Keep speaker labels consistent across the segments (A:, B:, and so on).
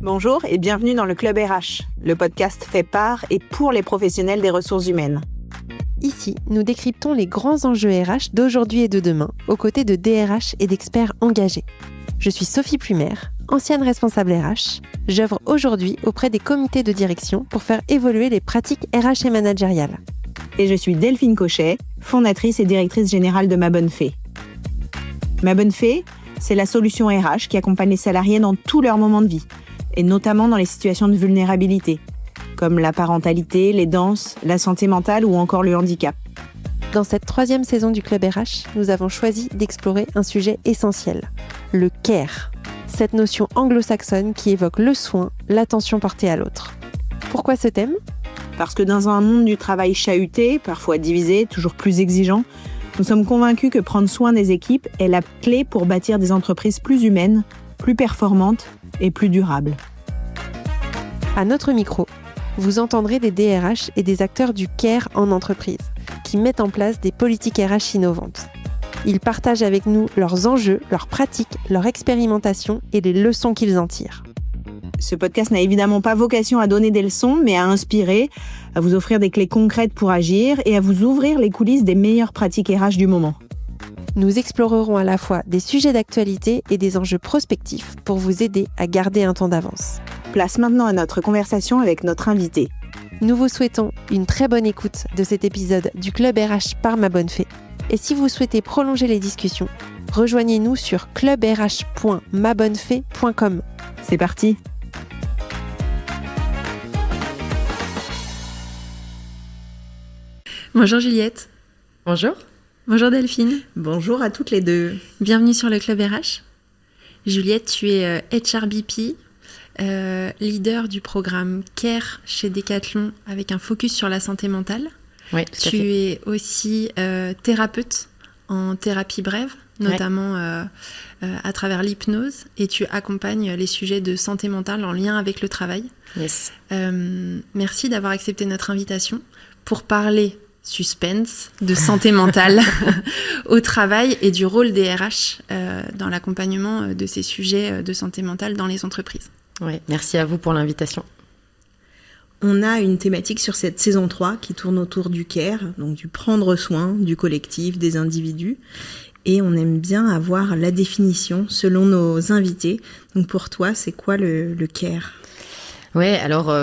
A: Bonjour et bienvenue dans le Club RH, le podcast fait par et pour les professionnels des ressources humaines.
B: Ici, nous décryptons les grands enjeux RH d'aujourd'hui et de demain, aux côtés de DRH et d'experts engagés. Je suis Sophie Plumer, ancienne responsable RH. J'œuvre aujourd'hui auprès des comités de direction pour faire évoluer les pratiques RH et managériales.
A: Et je suis Delphine Cochet, fondatrice et directrice générale de Ma Bonne Fée. Ma Bonne Fée, c'est la solution RH qui accompagne les salariés dans tous leurs moments de vie, et notamment dans les situations de vulnérabilité, comme la parentalité, l'aidance, la santé mentale ou encore le handicap.
B: Dans cette 3e saison du Club RH, nous avons choisi d'explorer un sujet essentiel, le care. Cette notion anglo-saxonne qui évoque le soin, l'attention portée à l'autre. Pourquoi ce thème ?
A: Parce que dans un monde du travail chahuté, parfois divisé, toujours plus exigeant, nous sommes convaincus que prendre soin des équipes est la clé pour bâtir des entreprises plus humaines, plus performantes et plus durables.
B: À notre micro, vous entendrez des DRH et des acteurs du care en entreprise, qui mettent en place des politiques RH innovantes. Ils partagent avec nous leurs enjeux, leurs pratiques, leur expérimentation et les leçons qu'ils en tirent.
A: Ce podcast n'a évidemment pas vocation à donner des leçons, mais à inspirer, à vous offrir des clés concrètes pour agir et à vous ouvrir les coulisses des meilleures pratiques RH du moment.
B: Nous explorerons à la fois des sujets d'actualité et des enjeux prospectifs pour vous aider à garder un temps d'avance.
A: Place maintenant à notre conversation avec notre invité.
B: Nous vous souhaitons une très bonne écoute de cet épisode du Club RH par Ma Bonne Fée. Et si vous souhaitez prolonger les discussions, rejoignez-nous sur clubrh.mabonnefée.com.
A: C'est parti!
C: Bonjour Juliette.
D: Bonjour.
C: Bonjour Delphine.
D: Bonjour à toutes les deux.
C: Bienvenue sur le Club RH. Juliette, tu es HRBP, leader du programme CARE chez Decathlon avec un focus sur la santé mentale.
D: Oui, tout à fait.
C: Tu es aussi thérapeute en thérapie brève, notamment à travers l'hypnose, et tu accompagnes les sujets de santé mentale en lien avec le travail.
D: Yes.
C: Merci d'avoir accepté notre invitation pour parler suspense de santé mentale au travail et du rôle des RH dans l'accompagnement de ces sujets de santé mentale dans les entreprises.
D: Oui, merci à vous pour l'invitation.
E: On a une thématique sur cette saison 3 qui tourne autour du care, donc du prendre soin du collectif, des individus. Et on aime bien avoir la définition selon nos invités. Donc pour toi, c'est quoi le care ?
D: Oui, alors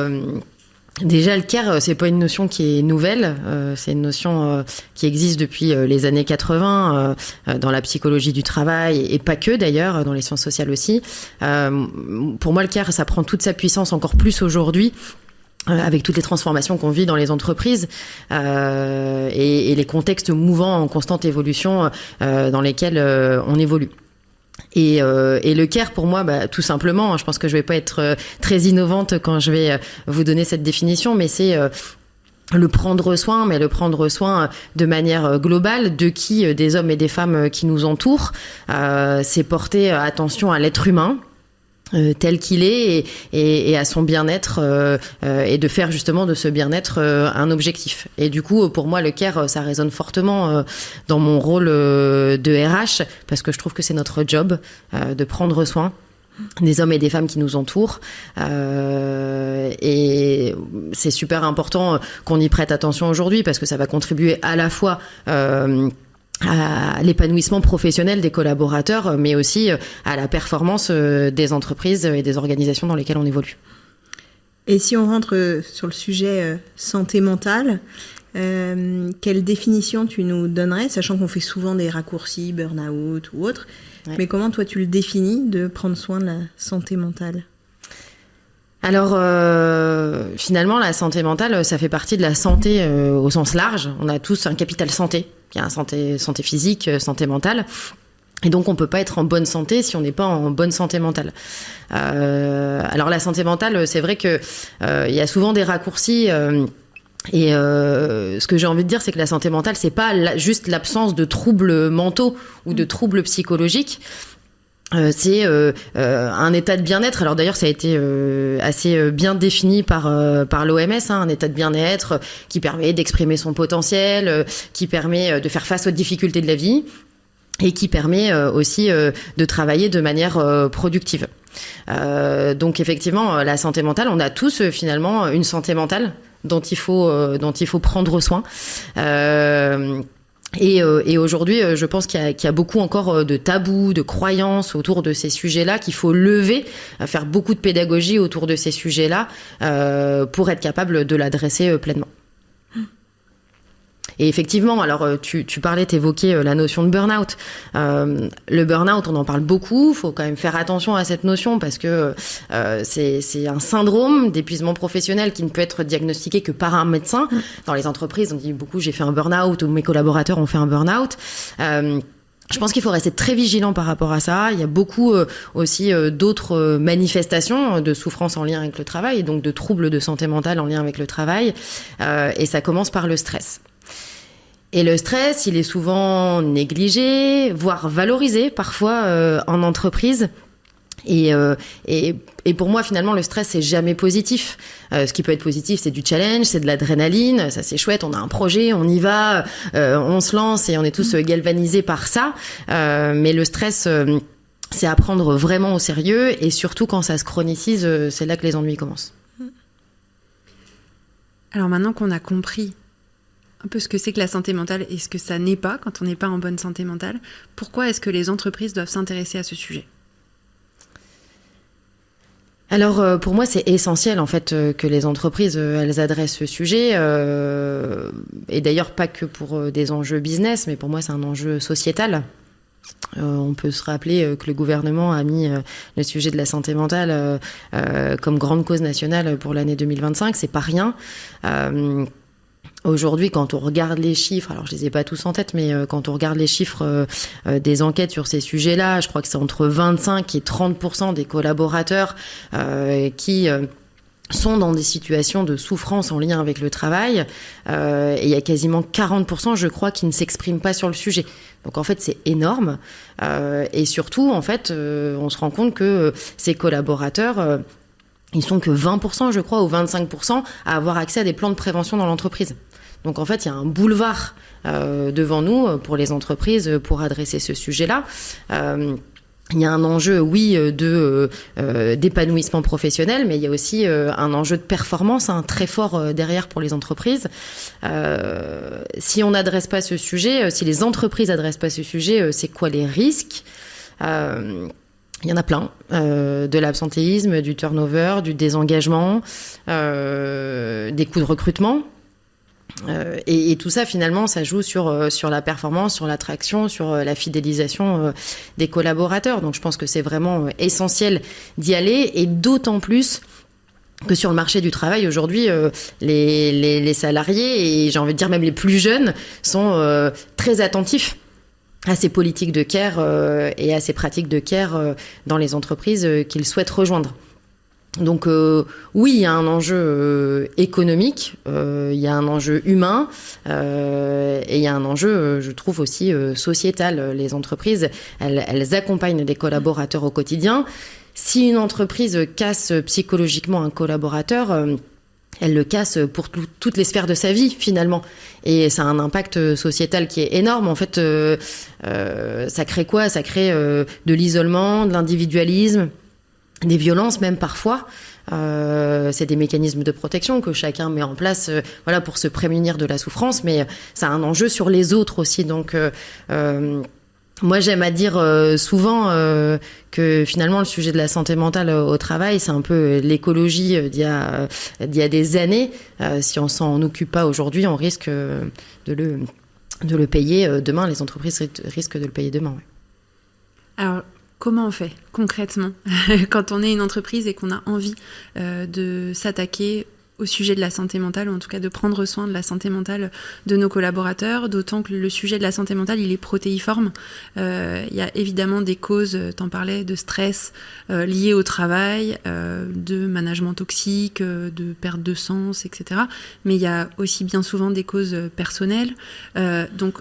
D: déjà le care, c'est pas une notion qui est nouvelle. C'est une notion qui existe depuis les années 80 dans la psychologie du travail et pas que d'ailleurs, dans les sciences sociales aussi. Pour moi, le care, ça prend toute sa puissance encore plus aujourd'hui. Avec toutes les transformations qu'on vit dans les entreprises et les contextes mouvants en constante évolution dans lesquels on évolue. Et le care, pour moi, tout simplement, je pense que je vais pas être très innovante quand je vais vous donner cette définition, mais c'est le prendre soin, mais le prendre soin de manière globale de qui, des hommes et des femmes qui nous entourent. C'est porter attention à l'être humain, tel qu'il est et à son bien-être et de faire justement de ce bien-être un objectif. Et du coup, pour moi, le care, ça résonne fortement dans mon rôle de RH parce que je trouve que c'est notre job de prendre soin des hommes et des femmes qui nous entourent et c'est super important qu'on y prête attention aujourd'hui parce que ça va contribuer à la fois à l'épanouissement professionnel des collaborateurs, mais aussi à la performance des entreprises et des organisations dans lesquelles on évolue.
E: Et si on rentre sur le sujet santé mentale, quelle définition tu nous donnerais, sachant qu'on fait souvent des raccourcis, burn-out ou autre, mais comment toi tu le définis de prendre soin de la santé mentale ?
D: Alors, finalement, la santé mentale, ça fait partie de la santé au sens large. On a tous un capital santé. Il y a santé physique, santé mentale. Et donc, on peut pas être en bonne santé si on n'est pas en bonne santé mentale. Alors, la santé mentale, c'est vrai que il y a souvent des raccourcis. Et ce que j'ai envie de dire, c'est que la santé mentale, c'est pas juste l'absence de troubles mentaux ou de troubles psychologiques. C'est un état de bien-être. Alors d'ailleurs, ça a été assez bien défini par l'OMS, un état de bien-être qui permet d'exprimer son potentiel, qui permet de faire face aux difficultés de la vie. et qui permet aussi de travailler de manière productive. Donc effectivement, la santé mentale, on a tous finalement une santé mentale dont il faut prendre soin. Et aujourd'hui, je pense qu'il y a beaucoup encore de tabous, de croyances autour de ces sujets-là qu'il faut lever, faire beaucoup de pédagogie autour de ces sujets-là pour être capable de l'adresser pleinement. Et effectivement, alors tu parlais, t'évoquais la notion de burn-out. Le burn-out, on en parle beaucoup. Il faut quand même faire attention à cette notion parce que c'est un syndrome d'épuisement professionnel qui ne peut être diagnostiqué que par un médecin. Dans les entreprises, on dit beaucoup j'ai fait un burn-out ou mes collaborateurs ont fait un burn-out. Je pense qu'il faut rester très vigilant par rapport à ça. Il y a beaucoup aussi d'autres manifestations de souffrance en lien avec le travail, et donc de troubles de santé mentale en lien avec le travail. Et ça commence par le stress. Et le stress, il est souvent négligé, voire valorisé parfois en entreprise. Et pour moi, finalement, le stress, c'est jamais positif. Ce qui peut être positif, c'est du challenge, c'est de l'adrénaline. Ça, c'est chouette. On a un projet, on y va, on se lance et on est tous galvanisés par ça. Mais le stress, c'est à prendre vraiment au sérieux. Et surtout, quand ça se chronicise, c'est là que les ennuis commencent.
C: Alors maintenant qu'on a compris un peu ce que c'est que la santé mentale et ce que ça n'est pas quand on n'est pas en bonne santé mentale, pourquoi est-ce que les entreprises doivent s'intéresser à ce sujet ?
D: Alors pour moi c'est essentiel en fait que les entreprises elles adressent ce sujet et d'ailleurs pas que pour des enjeux business, mais pour moi c'est un enjeu sociétal. On peut se rappeler que le gouvernement a mis le sujet de la santé mentale comme grande cause nationale pour l'année 2025, c'est pas rien. Aujourd'hui, quand on regarde les chiffres, alors je les ai pas tous en tête, mais quand on regarde les chiffres des enquêtes sur ces sujets-là, je crois que c'est entre 25 et 30% des collaborateurs qui sont dans des situations de souffrance en lien avec le travail. Et il y a quasiment 40%, je crois, qui ne s'expriment pas sur le sujet. Donc en fait, c'est énorme. Et surtout, en fait, on se rend compte que ces collaborateurs... ils sont que 20%, je crois, ou 25% à avoir accès à des plans de prévention dans l'entreprise. Donc, en fait, il y a un boulevard devant nous pour les entreprises pour adresser ce sujet-là. Il y a un enjeu, oui, d'épanouissement professionnel, mais il y a aussi un enjeu de performance très fort derrière pour les entreprises. Si on n'adresse pas ce sujet, si les entreprises n'adressent pas ce sujet, c'est quoi les risques ? Il y en a plein, de l'absentéisme, du turnover, du désengagement, des coûts de recrutement. Et tout ça, finalement, ça joue sur la performance, sur l'attraction, sur la fidélisation des collaborateurs. Donc je pense que c'est vraiment essentiel d'y aller, et d'autant plus que sur le marché du travail, aujourd'hui, les salariés, et j'ai envie de dire même les plus jeunes, sont très attentifs à ces politiques de care et à ces pratiques de care dans les entreprises qu'ils souhaitent rejoindre. Donc oui, il y a un enjeu économique, il y a un enjeu humain et il y a un enjeu, je trouve aussi, sociétal. Les entreprises, elles accompagnent des collaborateurs au quotidien. Si une entreprise casse psychologiquement un collaborateur, elle le casse pour toutes les sphères de sa vie, finalement. Et ça a un impact sociétal qui est énorme. En fait, ça crée quoi ? Ça crée de l'isolement, de l'individualisme, des violences même parfois. C'est des mécanismes de protection que chacun met en place voilà, pour se prémunir de la souffrance, mais ça a un enjeu sur les autres aussi. Donc, moi, j'aime à dire souvent que finalement, le sujet de la santé mentale au travail, c'est un peu l'écologie d'il y a des années. Si on s'en occupe pas aujourd'hui, on risque de le payer demain. Les entreprises risquent de le payer demain. Ouais.
C: Alors, comment on fait concrètement quand on est une entreprise et qu'on a envie de s'attaquer au sujet de la santé mentale, ou en tout cas de prendre soin de la santé mentale de nos collaborateurs, d'autant que le sujet de la santé mentale, il est protéiforme. Il y a évidemment des causes, t'en parlais, de stress liées au travail, de management toxique, de perte de sens, etc. Mais il y a aussi bien souvent des causes personnelles. Donc,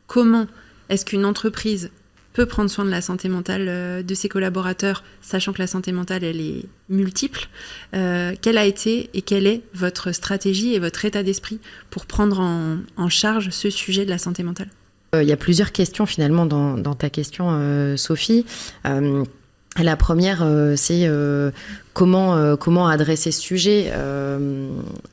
C: comment est-ce qu'une entreprise peut prendre soin de la santé mentale de ses collaborateurs, sachant que la santé mentale, elle est multiple. Quelle a été et quelle est votre stratégie et votre état d'esprit pour prendre en charge ce sujet de la santé mentale ?
D: Il y a plusieurs questions finalement dans ta question, Sophie. La première, c'est comment adresser ce sujet.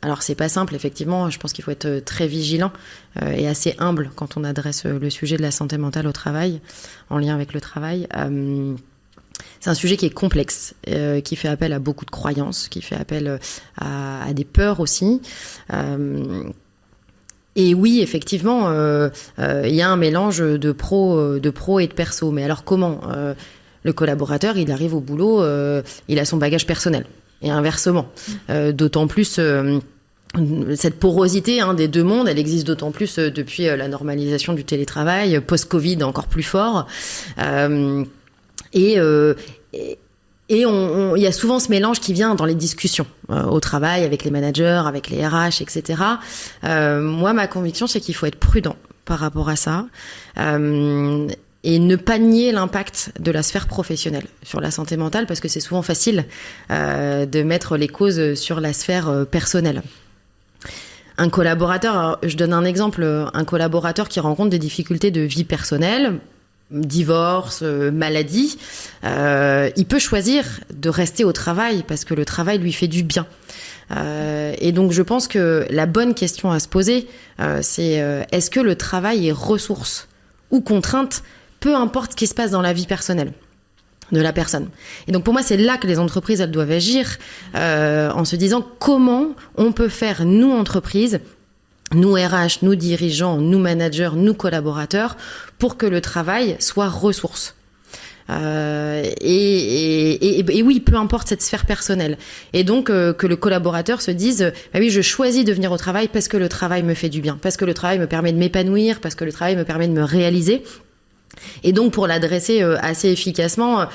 D: Alors c'est pas simple, effectivement. Je pense qu'il faut être très vigilant et assez humble quand on adresse le sujet de la santé mentale au travail, en lien avec le travail. C'est un sujet qui est complexe, qui fait appel à beaucoup de croyances, qui fait appel à des peurs aussi. Et oui, effectivement, il y a un mélange de pro et de perso. Mais alors comment le collaborateur, il arrive au boulot, il a son bagage personnel. Et inversement. D'autant plus, cette porosité des deux mondes, elle existe d'autant plus depuis la normalisation du télétravail, post-Covid encore plus fort. Et il y a souvent ce mélange qui vient dans les discussions au travail, avec les managers, avec les RH, etc. Moi, ma conviction, c'est qu'il faut être prudent par rapport à ça et ne pas nier l'impact de la sphère professionnelle sur la santé mentale, parce que c'est souvent facile de mettre les causes sur la sphère personnelle. Un collaborateur, alors, je donne un exemple, un collaborateur qui rencontre des difficultés de vie personnelle, divorce, maladie, il peut choisir de rester au travail parce que le travail lui fait du bien. Et donc je pense que la bonne question à se poser, c'est est-ce que le travail est ressource ou contrainte, peu importe ce qui se passe dans la vie personnelle de la personne. Et donc pour moi, c'est là que les entreprises, elles doivent agir en se disant comment on peut faire, nous, entreprises, nous RH, nous dirigeants, nous managers, nous collaborateurs, pour que le travail soit ressource. Et oui, peu importe cette sphère personnelle. Et donc que le collaborateur se dise bah oui, je choisis de venir au travail parce que le travail me fait du bien, parce que le travail me permet de m'épanouir, parce que le travail me permet de me réaliser. Et donc pour l'adresser assez efficacement,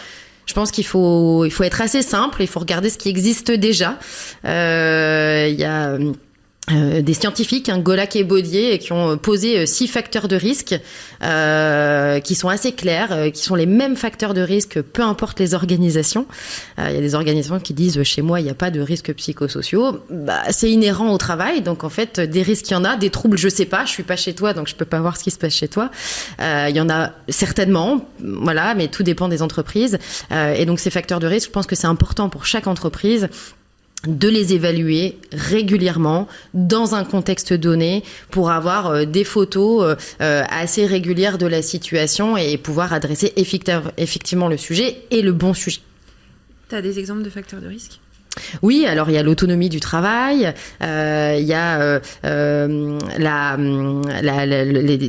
D: je pense qu'il faut être assez simple, il faut regarder ce qui existe déjà. Il y a des scientifiques, Golak et Baudier, qui ont posé 6 facteurs de risque qui sont assez clairs, qui sont les mêmes facteurs de risque, peu importe les organisations. Il y a des organisations qui disent chez moi il n'y a pas de risques psychosociaux. C'est inhérent au travail, donc en fait des risques il y en a, des troubles je sais pas, je suis pas chez toi donc je peux pas voir ce qui se passe chez toi. Il y en a certainement, voilà, mais tout dépend des entreprises. Et donc ces facteurs de risque, je pense que c'est important pour chaque entreprise de les évaluer régulièrement dans un contexte donné pour avoir des photos assez régulières de la situation et pouvoir adresser effectivement le sujet et le bon sujet.
C: Tu as des exemples de facteurs de risque ?
D: Oui, alors il y a l'autonomie du travail, il y a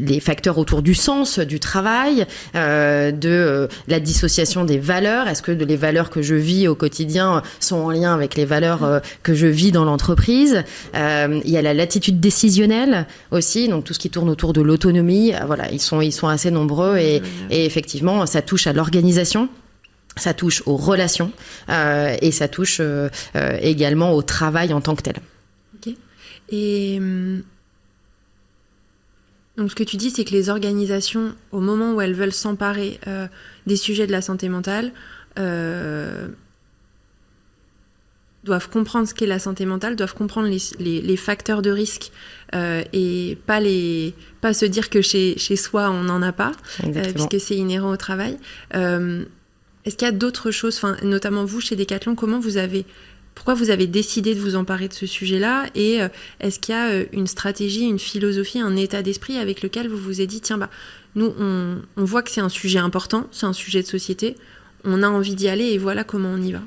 D: les facteurs autour du sens du travail, de la dissociation des valeurs. Est-ce que les valeurs que je vis au quotidien sont en lien avec les valeurs que je vis dans l'entreprise ? Il y a la latitude décisionnelle aussi, donc tout ce qui tourne autour de l'autonomie. Voilà, ils sont assez nombreux et effectivement, ça touche à l'organisation. Ça touche aux relations et ça touche également au travail en tant que tel.
C: Ok. Et donc ce que tu dis, c'est que les organisations, au moment où elles veulent s'emparer des sujets de la santé mentale, doivent comprendre ce qu'est la santé mentale, doivent comprendre les facteurs de risque et pas se dire que chez soi on n'en a pas, puisque c'est inhérent au travail. Est-ce qu'il y a d'autres choses, notamment vous, chez Decathlon, pourquoi vous avez décidé de vous emparer de ce sujet-là ? Et est-ce qu'il y a une stratégie, une philosophie, un état d'esprit avec lequel vous vous êtes dit, tiens, nous, on voit que c'est un sujet important, c'est un sujet de société, on a envie d'y aller et voilà comment on y va.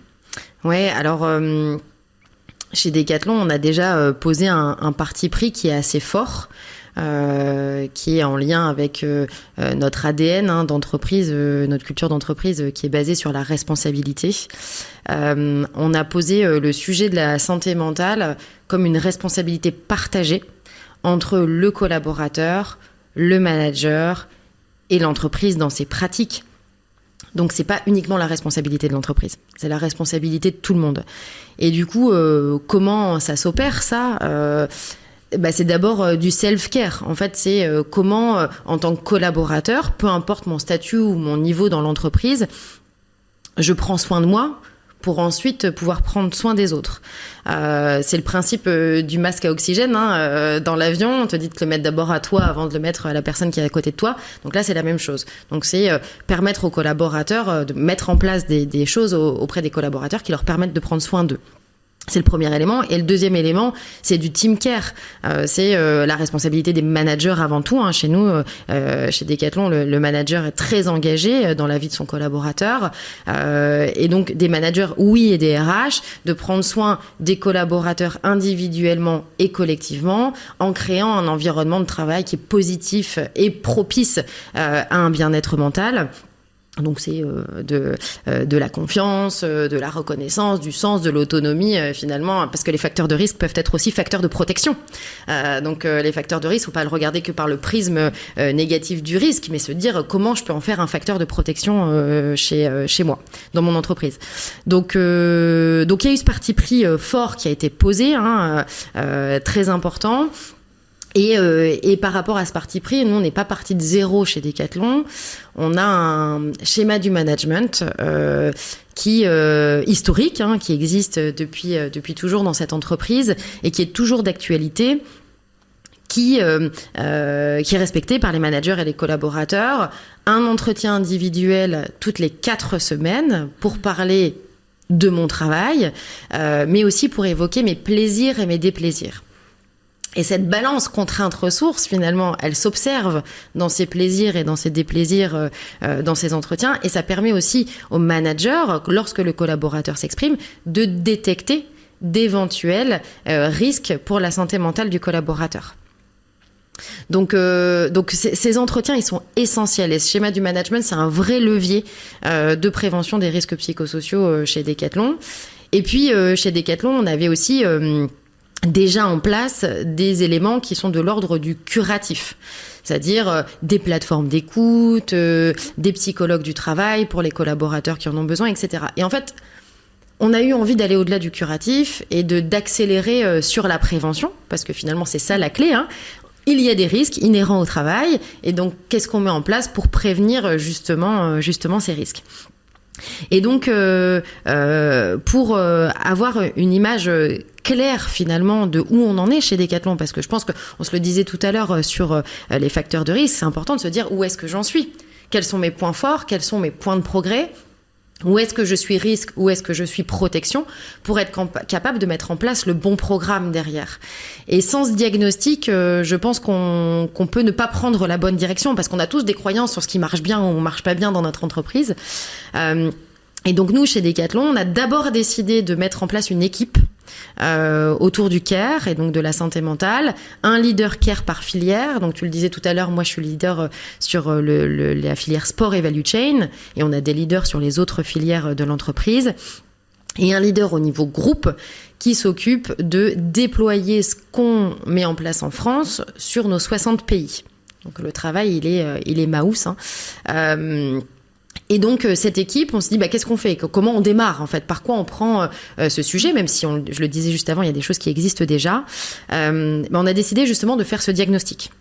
C: Ouais,
D: alors chez Decathlon, on a déjà posé un parti pris qui est assez fort. Qui est en lien avec notre ADN d'entreprise, notre culture d'entreprise qui est basée sur la responsabilité. On a posé le sujet de la santé mentale comme une responsabilité partagée entre le collaborateur, le manager et l'entreprise dans ses pratiques. Donc c'est pas uniquement la responsabilité de l'entreprise, c'est la responsabilité de tout le monde. Et du coup, comment ça s'opère ça c'est d'abord du self-care. En fait, c'est comment, en tant que collaborateur, peu importe mon statut ou mon niveau dans l'entreprise, je prends soin de moi pour ensuite pouvoir prendre soin des autres. C'est le principe du masque à oxygène. Dans l'avion, on te dit de le mettre d'abord à toi avant de le mettre à la personne qui est à côté de toi. Donc là, c'est la même chose. Donc c'est permettre aux collaborateurs de mettre en place des choses auprès des collaborateurs qui leur permettent de prendre soin d'eux. C'est le premier élément. Et le deuxième élément, c'est du team care. C'est la responsabilité des managers avant tout. Chez nous, chez Decathlon, le manager est très engagé dans la vie de son collaborateur. Et donc, des managers, oui, et des RH, de prendre soin des collaborateurs individuellement et collectivement en créant un environnement de travail qui est positif et propice à un bien-être mental. Donc c'est de la confiance, de la reconnaissance, du sens, de l'autonomie finalement, parce que les facteurs de risque peuvent être aussi facteurs de protection. Donc les facteurs de risque, faut pas le regarder que par le prisme négatif du risque, mais se dire comment je peux en faire un facteur de protection chez moi, dans mon entreprise. Donc il y a eu ce parti pris fort qui a été posé, très important. Et par rapport à ce parti pris, nous, on n'est pas parti de zéro chez Decathlon. On a un schéma du management qui historique, qui existe depuis toujours dans cette entreprise et qui est toujours d'actualité, qui est respecté par les managers et les collaborateurs. Un entretien individuel toutes les 4 semaines pour parler de mon travail, mais aussi pour évoquer mes plaisirs et mes déplaisirs. Et cette balance contrainte-ressource, finalement, elle s'observe dans ses plaisirs et dans ses déplaisirs dans ses entretiens. Et ça permet aussi au manager, lorsque le collaborateur s'exprime, de détecter d'éventuels risques pour la santé mentale du collaborateur. Donc ces entretiens, ils sont essentiels. Et ce schéma du management, c'est un vrai levier de prévention des risques psychosociaux chez Decathlon. Et puis, chez Decathlon, on avait aussi... déjà en place des éléments qui sont de l'ordre du curatif, c'est-à-dire des plateformes d'écoute, des psychologues du travail pour les collaborateurs qui en ont besoin, etc. Et en fait, on a eu envie d'aller au-delà du curatif et d'accélérer sur la prévention, parce que finalement, c'est ça la clé. Il y a des risques inhérents au travail, et donc qu'est-ce qu'on met en place pour prévenir justement ces risques ? Et donc, pour avoir une image claire finalement de où on en est chez Decathlon, parce que je pense qu'on se le disait tout à l'heure sur les facteurs de risque, c'est important de se dire où est-ce que j'en suis, quels sont mes points forts, quels sont mes points de progrès, où est-ce que je suis risque, où est-ce que je suis protection, pour être capable de mettre en place le bon programme derrière. Et sans ce diagnostic, je pense qu'on peut ne pas prendre la bonne direction, parce qu'on a tous des croyances sur ce qui marche bien ou marche pas bien dans notre entreprise. Et donc nous, chez Decathlon, on a d'abord décidé de mettre en place une équipe autour du care et donc de la santé mentale, un leader care par filière. Donc tu le disais tout à l'heure, moi je suis leader sur la filière sport et value chain, et on a des leaders sur les autres filières de l'entreprise, et un leader au niveau groupe qui s'occupe de déployer ce qu'on met en place en France sur nos 60 pays. Donc le travail, il est maous. Et donc, cette équipe, on se dit, qu'est-ce qu'on fait ? Comment on démarre, en fait ? Par quoi on prend ce sujet ? Même si, je le disais juste avant, il y a des choses qui existent déjà. On a décidé justement de faire ce diagnostic.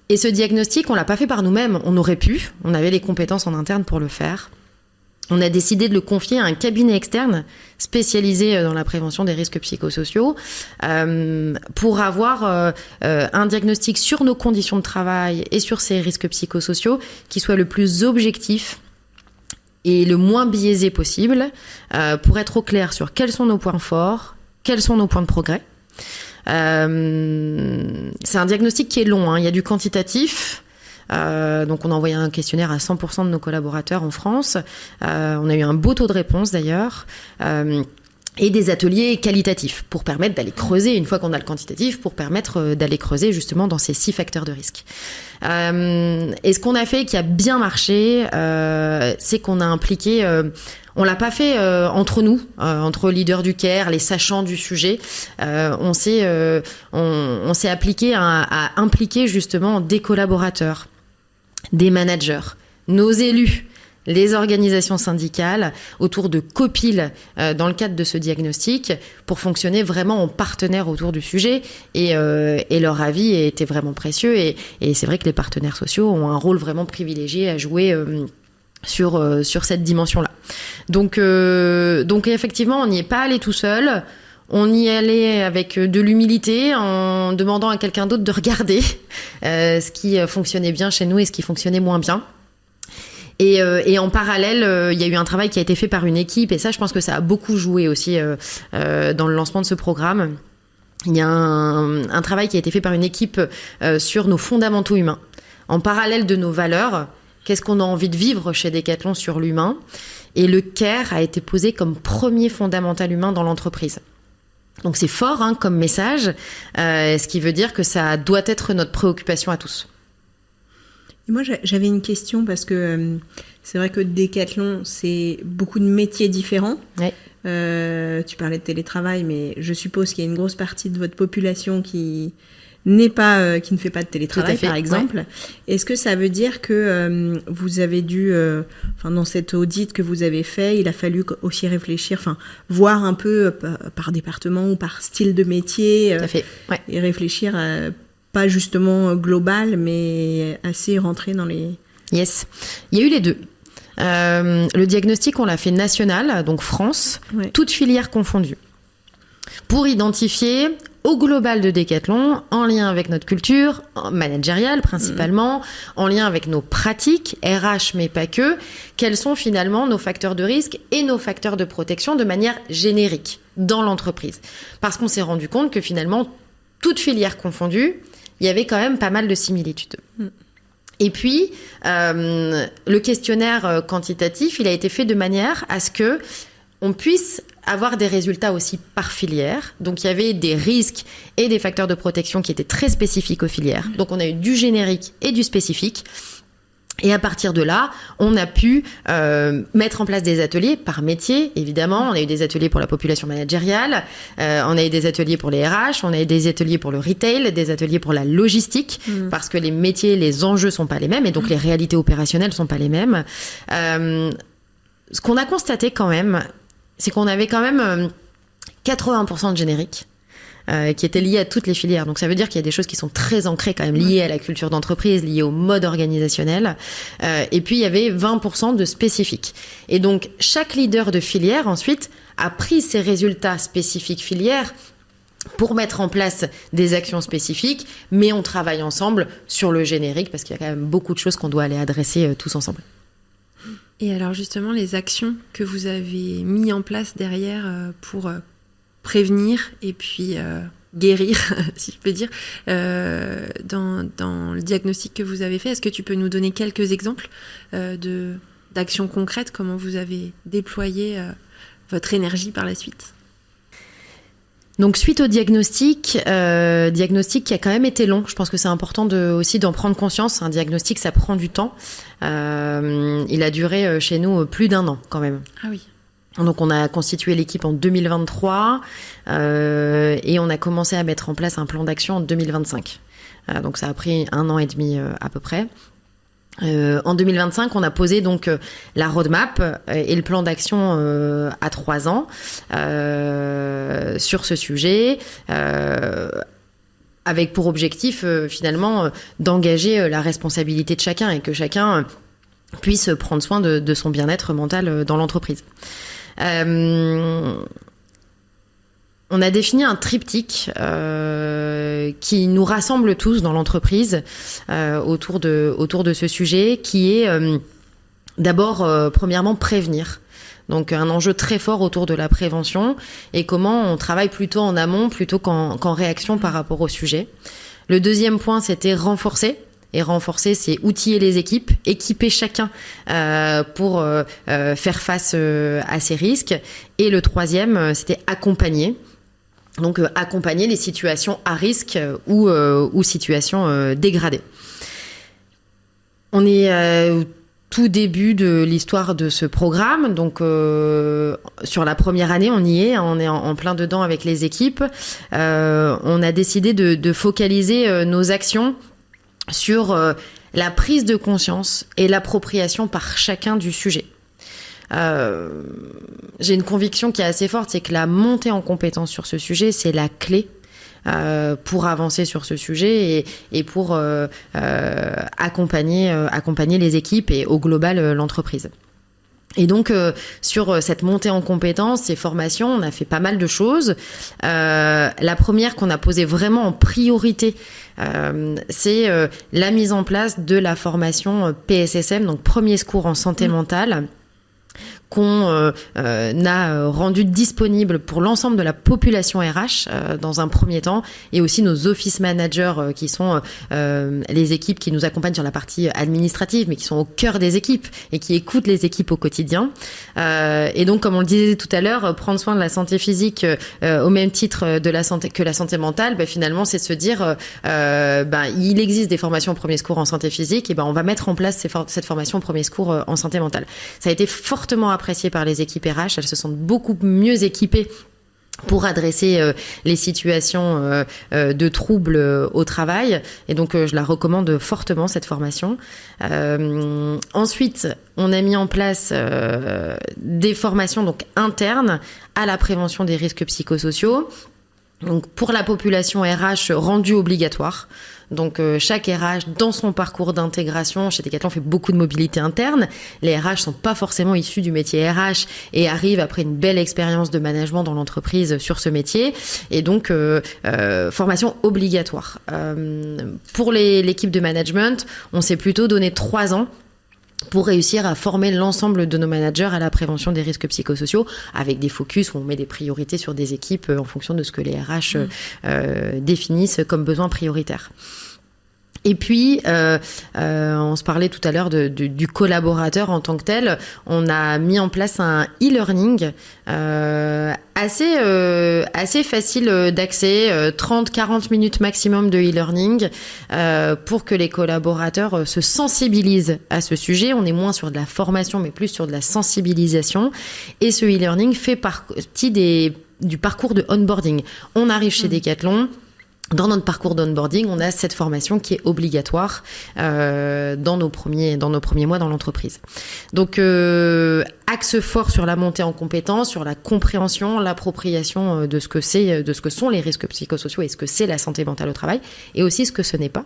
D: Et ce diagnostic, on l'a pas fait par nous-mêmes. On aurait pu. On avait les compétences en interne pour le faire. On a décidé de le confier à un cabinet externe spécialisé dans la prévention des risques psychosociaux pour avoir un diagnostic sur nos conditions de travail et sur ces risques psychosociaux qui soit le plus objectif et le moins biaisé possible pour être au clair sur quels sont nos points forts, quels sont nos points de progrès. C'est un diagnostic qui est long, il y a du quantitatif. Donc on a envoyé un questionnaire à 100% de nos collaborateurs en France. On a eu un beau taux de réponse d'ailleurs. Et des ateliers qualitatifs pour permettre d'aller creuser, une fois qu'on a le quantitatif, pour permettre d'aller creuser justement dans ces 6 facteurs de risque. Et ce qu'on a fait qui a bien marché, c'est qu'on a impliqué... on l'a pas fait entre nous, entre leaders du care, les sachants du sujet. On s'est appliqué à impliquer justement des collaborateurs, des managers, nos élus, les organisations syndicales autour de copiles dans le cadre de ce diagnostic pour fonctionner vraiment en partenaire autour du sujet. Et leur avis était vraiment précieux. Et c'est vrai que les partenaires sociaux ont un rôle vraiment privilégié à jouer sur cette dimension-là. Donc effectivement, on n'y est pas allé tout seul. On y allait avec de l'humilité, en demandant à quelqu'un d'autre de regarder ce qui fonctionnait bien chez nous et ce qui fonctionnait moins bien. Et en parallèle, il y a eu un travail qui a été fait par une équipe, et ça, je pense que ça a beaucoup joué aussi dans le lancement de ce programme. Il y a un travail qui a été fait par une équipe sur nos fondamentaux humains. En parallèle de nos valeurs, qu'est-ce qu'on a envie de vivre chez Decathlon sur l'humain ? Et le care a été posé comme premier fondamental humain dans l'entreprise. Donc c'est fort comme message, ce qui veut dire que ça doit être notre préoccupation à tous.
E: Et moi, j'avais une question parce que c'est vrai que Decathlon, c'est beaucoup de métiers différents.
D: Ouais.
E: Tu parlais de télétravail, mais je suppose qu'il y a une grosse partie de votre population qui ne fait pas de télétravail, par exemple. Ouais. Est-ce que ça veut dire que vous avez dû, dans cet audit que vous avez fait, il a fallu aussi réfléchir, voir un peu par département ou par style de métier,
D: Tout à fait. Ouais.
E: Et réfléchir pas justement global, mais assez rentré dans les...
D: Yes. Il y a eu les deux. Le diagnostic, on l'a fait national, donc France,
E: ouais.
D: Toutes filières confondues, pour identifier au global de Decathlon, en lien avec notre culture managériale principalement, en lien avec nos pratiques, RH mais pas que, quels sont finalement nos facteurs de risque et nos facteurs de protection de manière générique dans l'entreprise. Parce qu'on s'est rendu compte que finalement, toutes filières confondues, il y avait quand même pas mal de similitudes. Et puis, le questionnaire quantitatif, il a été fait de manière à ce que on puisse avoir des résultats aussi par filière. Donc, il y avait des risques et des facteurs de protection qui étaient très spécifiques aux filières. Donc, on a eu du générique et du spécifique. Et à partir de là, on a pu mettre en place des ateliers par métier, évidemment. On a eu des ateliers pour la population managériale, on a eu des ateliers pour les RH, on a eu des ateliers pour le retail, des ateliers pour la logistique, parce que les métiers, les enjeux sont pas les mêmes, et donc les réalités opérationnelles sont pas les mêmes. Ce qu'on a constaté quand même, c'est qu'on avait quand même 80% de générique. Qui étaient liés à toutes les filières. Donc ça veut dire qu'il y a des choses qui sont très ancrées quand même, liées à la culture d'entreprise, liées au mode organisationnel. Et puis il y avait 20% de spécifiques. Et donc chaque leader de filière ensuite a pris ces résultats spécifiques filières pour mettre en place des actions spécifiques, mais on travaille ensemble sur le générique parce qu'il y a quand même beaucoup de choses qu'on doit aller adresser tous ensemble.
C: Et alors justement, les actions que vous avez mis en place derrière pour prévenir et puis guérir, si je peux dire, dans le diagnostic que vous avez fait, est-ce que tu peux nous donner quelques exemples d'actions concrètes, comment vous avez déployé votre énergie par la suite ?
D: Donc suite au diagnostic qui a quand même été long, je pense que c'est important aussi d'en prendre conscience. Un diagnostic, ça prend du temps. Il a duré chez nous plus d'1 an quand même.
C: Ah oui.
D: Donc on a constitué l'équipe en 2023 et on a commencé à mettre en place un plan d'action en 2025. Donc ça a pris 1 an et demi à peu près. En 2025, on a posé donc la roadmap et le plan d'action à 3 ans sur ce sujet, avec pour objectif finalement d'engager la responsabilité de chacun et que chacun puisse prendre soin de son bien-être mental dans l'entreprise. On a défini un triptyque qui nous rassemble tous dans l'entreprise autour de ce sujet, qui est d'abord, premièrement, prévenir. Donc un enjeu très fort autour de la prévention et comment on travaille plutôt en amont plutôt qu'en réaction par rapport au sujet. Le deuxième point, c'était renforcer. Et renforcer, c'est outiller les équipes, équiper chacun pour faire face à ces risques. Et le troisième, c'était accompagner. Donc accompagner les situations à risque ou situations dégradées. On est au tout début de l'histoire de ce programme. Donc sur la première année, on y est. On est en plein dedans avec les équipes. On a décidé de focaliser nos actions sur la prise de conscience et l'appropriation par chacun du sujet. J'ai une conviction qui est assez forte, c'est que la montée en compétence sur ce sujet, c'est la clé pour avancer sur ce sujet et pour accompagner les équipes et au global l'entreprise. Et donc, sur cette montée en compétences, ces formations, on a fait pas mal de choses. La première qu'on a posée vraiment en priorité, c'est la mise en place de la formation PSSM, donc premier secours en santé mentale, qu'on a rendu disponible pour l'ensemble de la population RH dans un premier temps, et aussi nos office managers qui sont les équipes qui nous accompagnent sur la partie administrative, mais qui sont au cœur des équipes et qui écoutent les équipes au quotidien. Et donc, comme on le disait tout à l'heure, prendre soin de la santé physique au même titre de la santé que la santé mentale, finalement, c'est de se dire il existe des formations au premier secours en santé physique, et on va mettre en place cette formation au premier secours en santé mentale. Ça a été fortement apprécié par les équipes RH. Elles se sentent beaucoup mieux équipées pour adresser les situations de troubles au travail. Et donc, je la recommande fortement, cette formation. Ensuite, on a mis en place des formations donc internes à la prévention des risques psychosociaux. Donc, pour la population RH rendue obligatoire. Donc, chaque RH, dans son parcours d'intégration, chez Decathlon, fait beaucoup de mobilité interne. Les RH sont pas forcément issus du métier RH et arrivent après une belle expérience de management dans l'entreprise sur ce métier. Et donc, formation obligatoire. Pour l'équipe de management, on s'est plutôt donné 3 ans pour réussir à former l'ensemble de nos managers à la prévention des risques psychosociaux, avec des focus où on met des priorités sur des équipes en fonction de ce que les RH définissent comme besoin prioritaire. Et puis, on se parlait tout à l'heure du collaborateur en tant que tel. On a mis en place un e-learning assez facile d'accès, 30-40 minutes maximum de e-learning pour que les collaborateurs se sensibilisent à ce sujet. On est moins sur de la formation, mais plus sur de la sensibilisation. Et ce e-learning fait partie du parcours de onboarding. On arrive chez Decathlon. Dans notre parcours d'onboarding, on a cette formation qui est obligatoire dans nos premiers mois dans l'entreprise. Donc, axe fort sur la montée en compétences, sur la compréhension, l'appropriation de ce que sont les risques psychosociaux et ce que c'est la santé mentale au travail, et aussi ce que ce n'est pas.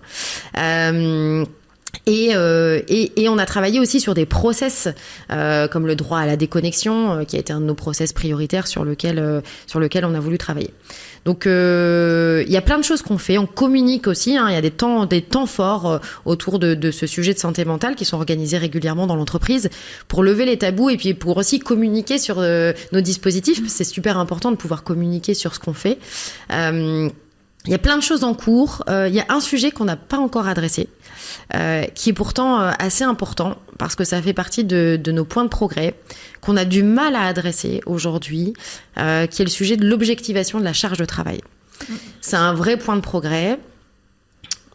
D: Et on a travaillé aussi sur des process comme le droit à la déconnexion, qui a été un de nos process prioritaires sur lequel on a voulu travailler. Donc, il y a plein de choses qu'on fait. On communique aussi. Il y a des temps forts autour de ce sujet de santé mentale qui sont organisés régulièrement dans l'entreprise pour lever les tabous et puis pour aussi communiquer sur nos dispositifs. C'est super important de pouvoir communiquer sur ce qu'on fait. Il y a plein de choses en cours. Il y a un sujet qu'on n'a pas encore adressé, qui est pourtant assez important parce que ça fait partie de nos points de progrès qu'on a du mal à adresser aujourd'hui, qui est le sujet de l'objectivation de la charge de travail. C'est un vrai point de progrès.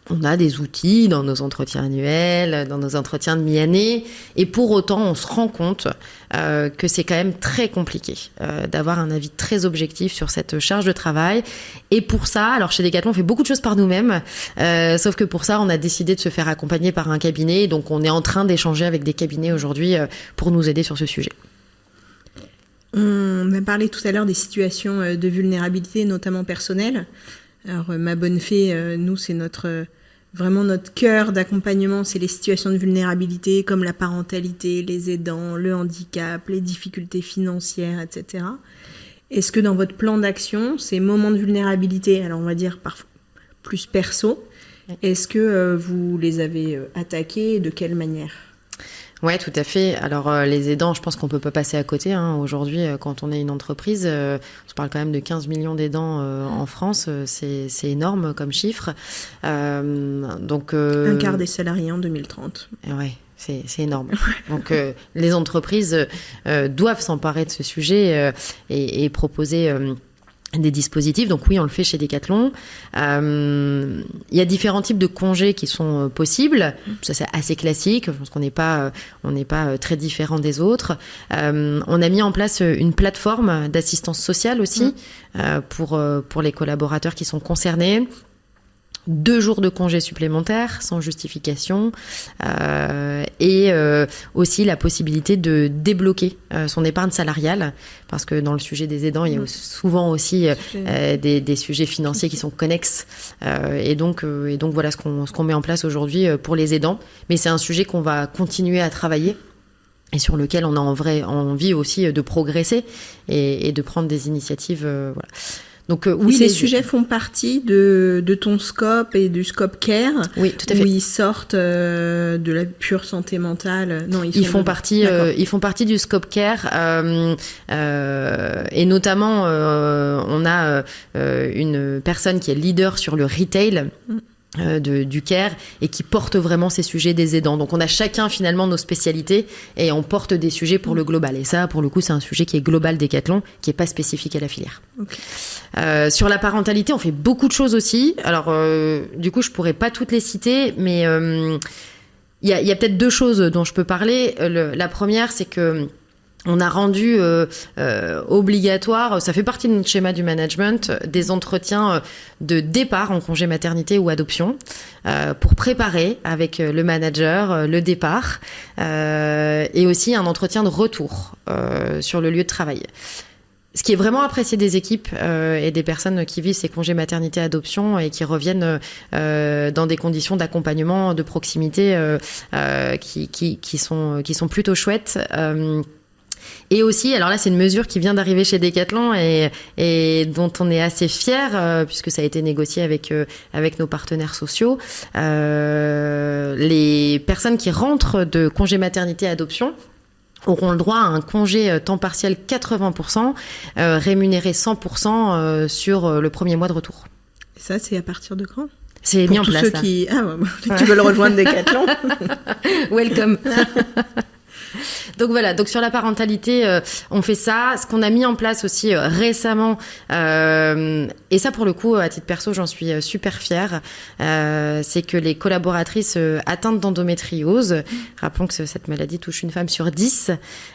D: On a des outils dans nos entretiens annuels, dans nos entretiens de mi-année, et pour autant, on se rend compte que c'est quand même très compliqué d'avoir un avis très objectif sur cette charge de travail. Et pour ça, alors chez Decathlon, on fait beaucoup de choses par nous-mêmes, sauf que pour ça, on a décidé de se faire accompagner par un cabinet, donc on est en train d'échanger avec des cabinets aujourd'hui pour nous aider sur ce sujet.
E: On a parlé tout à l'heure des situations de vulnérabilité, notamment personnelles. Alors, Ma Bonne Fée, nous, c'est vraiment notre cœur d'accompagnement, c'est les situations de vulnérabilité comme la parentalité, les aidants, le handicap, les difficultés financières, etc. Est-ce que dans votre plan d'action, ces moments de vulnérabilité, alors on va dire parfois plus perso, est-ce que vous les avez attaqués et de quelle manière ?
D: Ouais, tout à fait. Alors, les aidants, je pense qu'on peut pas passer à côté. Aujourd'hui, quand on est une entreprise, on se parle quand même de 15 millions d'aidants en France. C'est énorme comme chiffre. Donc,
E: un quart des salariés en 2030.
D: Ouais. C'est énorme. Donc, les entreprises doivent s'emparer de ce sujet et proposer des dispositifs. Donc oui, on le fait chez Decathlon. Il y a différents types de congés qui sont possibles. Ça, c'est assez classique. Je pense qu'on n'est pas très différent des autres. On a mis en place une plateforme d'assistance sociale aussi pour les collaborateurs qui sont concernés. 2 jours de congés supplémentaires sans justification et aussi la possibilité de débloquer son épargne salariale, parce que dans le sujet des aidants, il y a souvent aussi des sujets financiers qui sont connexes et donc voilà ce qu'on met en place aujourd'hui pour les aidants. Mais c'est un sujet qu'on va continuer à travailler et sur lequel on a envie aussi de progresser et de prendre des initiatives. Voilà. Donc, oui,
E: ces sujets font partie de ton scope et du scope care.
D: Oui, tout à fait.
E: Où ils sortent de la pure santé mentale. Non,
D: ils font partie du scope care. Et notamment, on a une personne qui est leader sur le retail. Du care et qui porte vraiment ces sujets des aidants. Donc on a chacun finalement nos spécialités et on porte des sujets pour le global. Et ça, pour le coup, c'est un sujet qui est global Decathlon, qui est pas spécifique à la filière. Okay. Sur la parentalité, on fait beaucoup de choses aussi. Alors du coup, je pourrais pas toutes les citer, mais il y a peut-être 2 choses dont je peux parler. La première, c'est que on a rendu obligatoire, ça fait partie de notre schéma du management, des entretiens de départ en congé maternité ou adoption pour préparer avec le manager le départ et aussi un entretien de retour sur le lieu de travail. Ce qui est vraiment apprécié des équipes et des personnes qui vivent ces congés maternité-adoption et qui reviennent dans des conditions d'accompagnement de proximité qui sont plutôt chouettes. Et aussi, alors là, c'est une mesure qui vient d'arriver chez Decathlon et dont on est assez fiers, puisque ça a été négocié avec nos partenaires sociaux. Les personnes qui rentrent de congé maternité-adoption auront le droit à un congé temps partiel 80%, rémunéré 100% sur le premier mois de retour.
E: Et ça, c'est à partir de quand ?
D: C'est mis en place,
E: là. Qui veulent rejoindre Decathlon.
D: Welcome. Donc voilà, donc sur la parentalité, on fait ça. Ce qu'on a mis en place aussi récemment, et ça pour le coup, à titre perso, j'en suis super fière, c'est que les collaboratrices atteintes d'endométriose, rappelons que cette maladie touche une femme sur 10,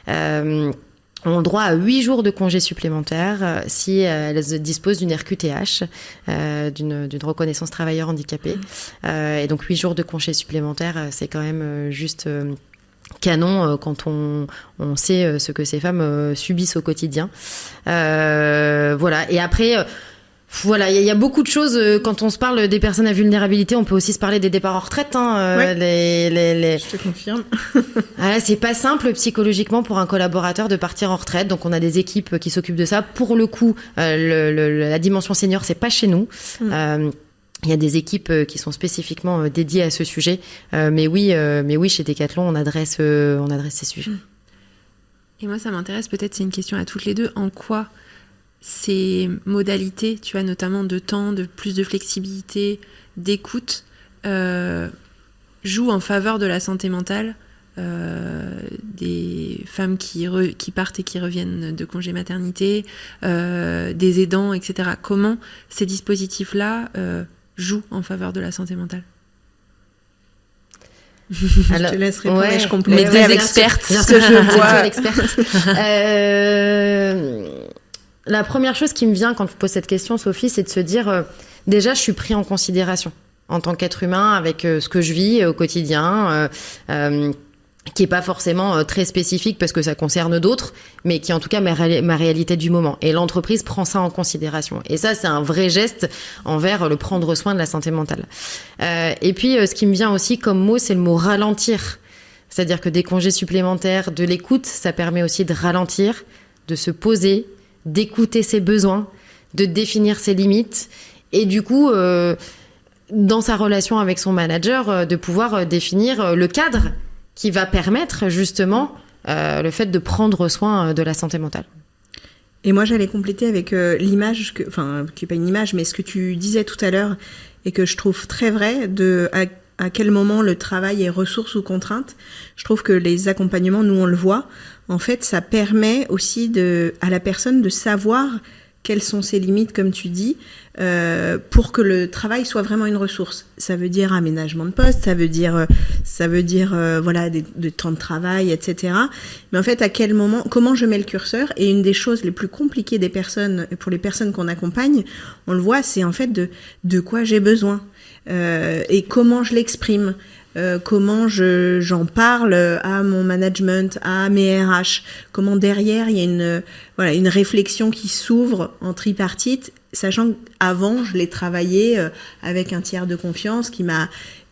D: ont droit à 8 jours de congés supplémentaires si elles disposent d'une RQTH, d'une reconnaissance travailleur handicapé. Et donc 8 jours de congés supplémentaires, c'est quand même juste... canon quand on sait ce que ces femmes subissent au quotidien. Voilà. Et après, voilà, il y a beaucoup de choses. Quand on se parle des personnes à vulnérabilité, on peut aussi se parler des départs en retraite.
E: Ouais. Je te confirme.
D: C'est pas simple psychologiquement pour un collaborateur de partir en retraite. Donc on a des équipes qui s'occupent de ça. Pour le coup, la dimension senior, c'est pas chez nous. Il y a des équipes qui sont spécifiquement dédiées à ce sujet. Mais oui, chez Decathlon, on adresse ces sujets.
C: Et moi, ça m'intéresse, peut-être c'est une question à toutes les deux, en quoi ces modalités, tu vois, notamment de temps, de plus de flexibilité, d'écoute, jouent en faveur de la santé mentale des femmes qui partent et qui reviennent de congé maternité, des aidants, etc. Comment ces dispositifs-là jouent en faveur de la santé mentale?
E: Alors, je te laisse répondre et je complète.
C: Mais des expertes,
E: ce que je vois.
D: La première chose qui me vient quand tu poses cette question, Sophie, c'est de se dire, déjà, je suis pris en considération en tant qu'être humain avec ce que je vis au quotidien, qui est pas forcément très spécifique parce que ça concerne d'autres, mais qui est en tout cas ma réalité du moment. Et l'entreprise prend ça en considération. Et ça, c'est un vrai geste envers le prendre soin de la santé mentale. Et puis, ce qui me vient aussi comme mot, c'est le mot ralentir. C'est-à-dire que des congés supplémentaires, de l'écoute, ça permet aussi de ralentir, de se poser, d'écouter ses besoins, de définir ses limites. Et du coup, dans sa relation avec son manager, de pouvoir définir le cadre qui va permettre justement le fait de prendre soin de la santé mentale.
E: Et moi, j'allais compléter avec l'image, qui n'est pas une image, mais ce que tu disais tout à l'heure et que je trouve très vrai, à quel moment le travail est ressource ou contrainte. Je trouve que les accompagnements, nous on le voit, en fait, ça permet aussi à la personne de savoir quelles sont ses limites, comme tu dis, pour que le travail soit vraiment une ressource. Ça veut dire aménagement de poste, ça veut dire voilà, des temps de travail, etc. Mais en fait, à quel moment, comment je mets le curseur? Et une des choses les plus compliquées pour les personnes qu'on accompagne, on le voit, c'est en fait de quoi j'ai besoin. et comment je l'exprime. Comment j'en parle à mon management, à mes RH, comment derrière il y a une réflexion qui s'ouvre en tripartite, sachant qu'avant je l'ai travaillé avec un tiers de confiance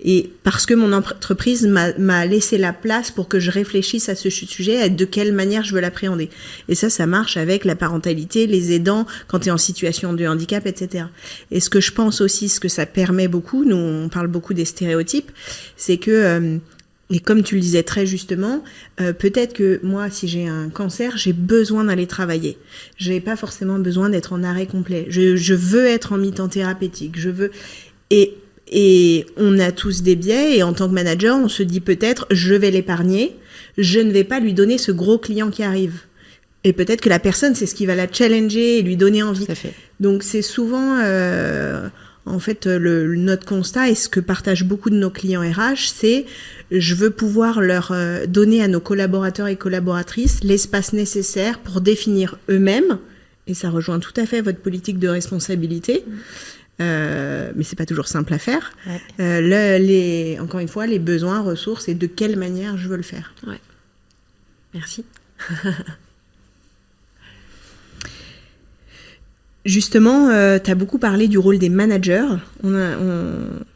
E: et parce que mon entreprise m'a laissé la place pour que je réfléchisse à ce sujet, à de quelle manière je veux l'appréhender. Et ça marche avec la parentalité, les aidants, quand tu es en situation de handicap, etc. Et ce que je pense aussi, ce que ça permet beaucoup, nous on parle beaucoup des stéréotypes, c'est que, et comme tu le disais très justement, peut-être que moi, si j'ai un cancer, j'ai besoin d'aller travailler. Je n'ai pas forcément besoin d'être en arrêt complet. Je veux être en mi-temps thérapeutique. Et on a tous des biais, et en tant que manager, on se dit peut-être, je vais l'épargner, je ne vais pas lui donner ce gros client qui arrive. Et peut-être que la personne, c'est ce qui va la challenger et lui donner envie.
D: Tout à fait.
E: Donc c'est souvent, en fait, notre constat, et ce que partagent beaucoup de nos clients RH, c'est je veux pouvoir leur donner à nos collaborateurs et collaboratrices l'espace nécessaire pour définir eux-mêmes, et ça rejoint tout à fait votre politique de responsabilité, mais c'est pas toujours simple à faire. Ouais. Encore une fois, les besoins, ressources et de quelle manière je veux le faire.
C: Ouais. Merci.
E: Justement, tu as beaucoup parlé du rôle des managers.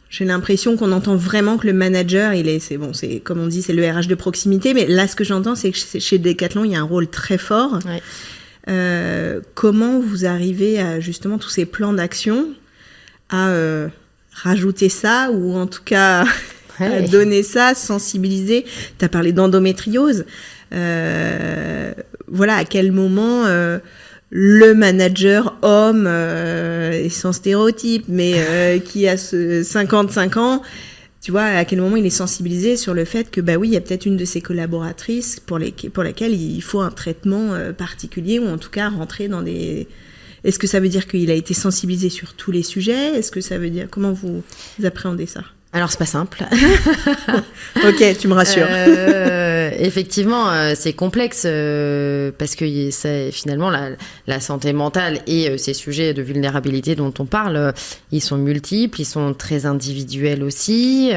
E: J'ai l'impression qu'on entend vraiment que le manager, c'est comme on dit, c'est le RH de proximité, mais là, ce que j'entends, c'est que chez Decathlon, il y a un rôle très fort. Ouais. Comment vous arrivez à, justement, tous ces plans d'action, à rajouter ça, ou en tout cas à donner ça, sensibiliser. Tu as parlé d'endométriose. Voilà, à quel moment le manager homme, et sans stéréotype, mais qui a 55 ans, tu vois, à quel moment il est sensibilisé sur le fait que, bah oui, il y a peut-être une de ses collaboratrices pour laquelle il faut un traitement particulier, ou en tout cas rentrer dans des... Est-ce que ça veut dire qu'il a été sensibilisé sur tous les sujets ? Est-ce que ça veut dire... Comment vous appréhendez ça ?
D: Alors, c'est pas simple.
E: Ok, tu me rassures.
D: Effectivement, c'est complexe parce que finalement, la santé mentale et ces sujets de vulnérabilité dont on parle, ils sont multiples, ils sont très individuels aussi.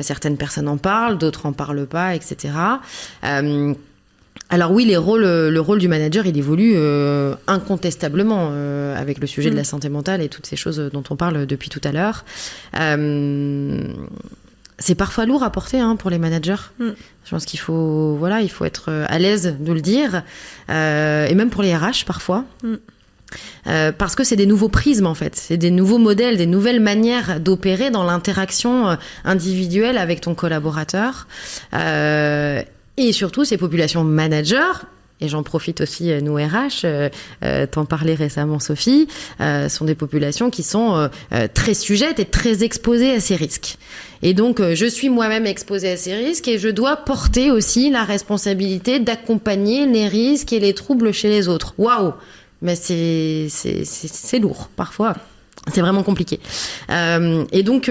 D: Certaines personnes en parlent, d'autres en parlent pas, etc. Alors oui, le rôle du manager, il évolue incontestablement avec le sujet de la santé mentale et toutes ces choses dont on parle depuis tout à l'heure. C'est parfois lourd à porter pour les managers. Je pense qu'il faut être à l'aise de le dire, et même pour les RH parfois. Parce que c'est des nouveaux prismes en fait, c'est des nouveaux modèles, des nouvelles manières d'opérer dans l'interaction individuelle avec ton collaborateur. Et surtout, ces populations managers, et j'en profite aussi, nous RH, t'en parlais récemment Sophie, sont des populations qui sont très sujettes et très exposées à ces risques. Et donc, je suis moi-même exposée à ces risques et je dois porter aussi la responsabilité d'accompagner les risques et les troubles chez les autres. Waouh! Mais c'est lourd, parfois. C'est vraiment compliqué. Et donc...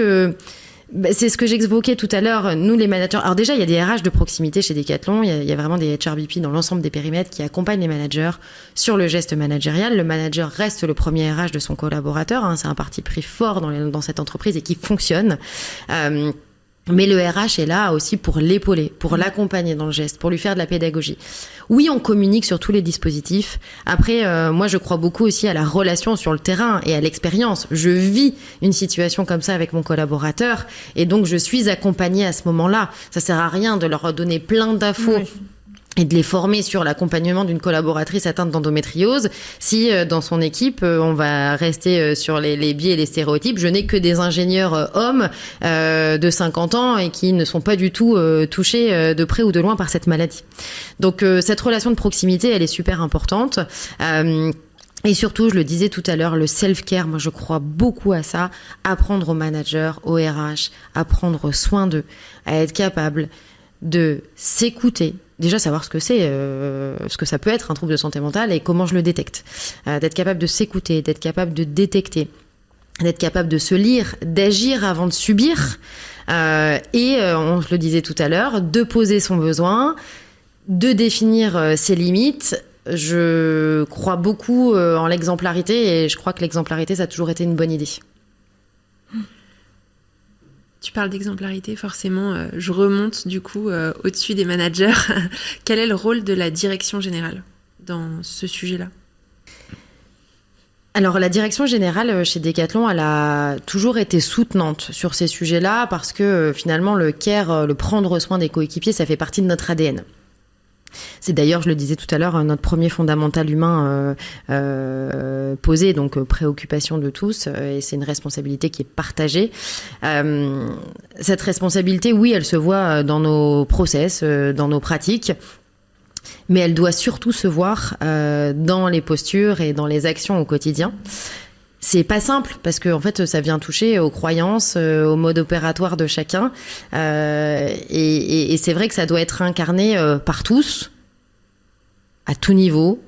D: c'est ce que j'évoquais tout à l'heure, nous les managers. Alors déjà, il y a des RH de proximité chez Decathlon, il y a vraiment des HRBP dans l'ensemble des périmètres qui accompagnent les managers sur le geste managérial. Le manager reste le premier RH de son collaborateur, c'est un parti pris fort dans cette entreprise et qui fonctionne. Mais le RH est là aussi pour l'épauler, pour l'accompagner dans le geste, pour lui faire de la pédagogie. Oui, on communique sur tous les dispositifs. Après, moi, je crois beaucoup aussi à la relation sur le terrain et à l'expérience. Je vis une situation comme ça avec mon collaborateur et donc je suis accompagnée à ce moment-là. Ça sert à rien de leur donner plein d'infos. Oui. Et de les former sur l'accompagnement d'une collaboratrice atteinte d'endométriose. Si dans son équipe, on va rester sur les biais et les stéréotypes, je n'ai que des ingénieurs hommes de 50 ans et qui ne sont pas du tout touchés de près ou de loin par cette maladie. Donc cette relation de proximité, elle est super importante. Et surtout, je le disais tout à l'heure, le self-care, moi je crois beaucoup à ça. Apprendre aux managers, aux RH, à prendre soin d'eux, à être capable de s'écouter. Déjà savoir ce que c'est, ce que ça peut être un trouble de santé mentale et comment je le détecte. D'être capable de s'écouter, d'être capable de détecter, d'être capable de se lire, d'agir avant de subir. Et on le disait tout à l'heure, de poser son besoin, de définir ses limites. Je crois beaucoup en l'exemplarité et je crois que l'exemplarité, ça a toujours été une bonne idée.
C: Tu parles d'exemplarité, forcément, je remonte du coup au-dessus des managers. Quel est le rôle de la direction générale dans ce sujet-là ?
D: Alors la direction générale chez Decathlon, elle a toujours été soutenante sur ces sujets-là parce que finalement le care, le prendre soin des coéquipiers, ça fait partie de notre ADN. C'est d'ailleurs, je le disais tout à l'heure, notre premier fondamental humain posé, donc préoccupation de tous, et c'est une responsabilité qui est partagée. Cette responsabilité, oui, elle se voit dans nos process, dans nos pratiques, mais elle doit surtout se voir dans les postures et dans les actions au quotidien. C'est pas simple parce que en fait ça vient toucher aux croyances, au mode opératoire de chacun, et c'est vrai que ça doit être incarné par tous, à tout niveau,